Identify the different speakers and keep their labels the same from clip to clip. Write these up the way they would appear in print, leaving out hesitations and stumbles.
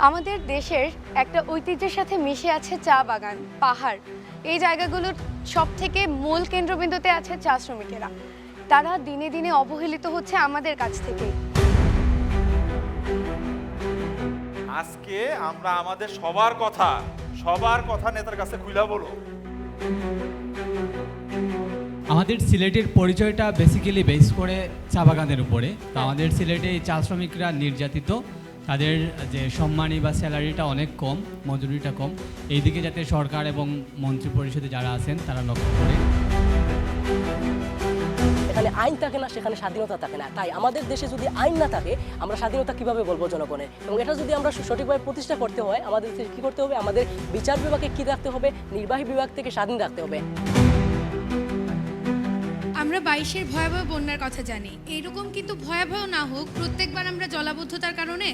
Speaker 1: আমাদের দেশের একটা ঐতিহ্যের সাথে মিশে আছে চা বাগান, পাহাড়। এই জায়গাগুলোর সব থেকে মূল কেন্দ্রবিন্দুতে আছে চা শ্রমিকেরা। তারা দিনে দিনে অবহেলিত হচ্ছে আমাদের কাছ থেকে।
Speaker 2: আজকে আমরা আমাদের সবার কথা নেতার কাছে খুলে বলো।
Speaker 3: আমাদের সিলেটের পরিচয়টা বেসিক্যালি বেস করে চা বাগানের উপরে। তো আমাদের সিলেটে এই চা শ্রমিকরা নির্যাতিত, তাদের যে সম্মানী বা স্যালারিটা অনেক কম, মজুরিটা কম। এইদিকে যাতে সরকার এবং মন্ত্রী পরিষদে যারা আছেন তারা লক্ষ্য করে।
Speaker 4: এখানে আইন থাকে না, সেখানে স্বাধীনতা থাকে না। তাই আমাদের দেশে যদি আইন না থাকে, আমরা স্বাধীনতা কিভাবে বলবো জনগণের? এবং এটা যদি আমরা সঠিকভাবে প্রতিষ্ঠা করতে হয়, আমাদের কী করতে হবে? আমাদের বিচার বিভাগকে কী রাখতে হবে? নির্বাহী বিভাগ থেকে স্বাধীন রাখতে হবে।
Speaker 5: আমরা 22-এর ভয়াবহ বন্যার কথা জানি। এইরকম কিন্তু ভয়াবহ না হোক, প্রত্যেকবার আমরা জলাবদ্ধতার কারণে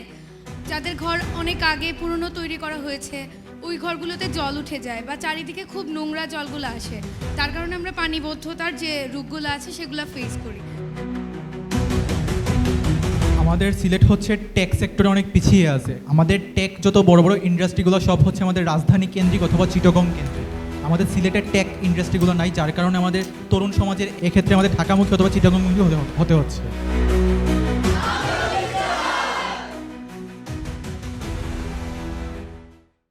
Speaker 5: যাদের ঘর অনেক আগে পুরনো তৈরি করা হয়েছে, ওই ঘরগুলোতে জল উঠে যায় বা চারিদিকে খুব নোংরা জলগুলো আসে। তার কারণে আমরা পানিবদ্ধতার যে রোগগুলো আছে সেগুলো ফেস করি।
Speaker 6: আমাদের সিলেট হচ্ছে টেক সেক্টরে অনেক পিছিয়ে আছে। আমাদের টেক যত বড় বড় ইন্ডাস্ট্রিগুলো সব হচ্ছে আমাদের রাজধানী কেন্দ্রিক অথবা চিটাগং কেন্দ্রিক। আমাদের সিলেটের টেক ইন্ডাস্ট্রিগুলো নাই, যার কারণে আমাদের তরুণ সমাজের এক্ষেত্রে আমাদের ঢাকামুখী অথবা চিটাগংমুখী হতে হচ্ছে।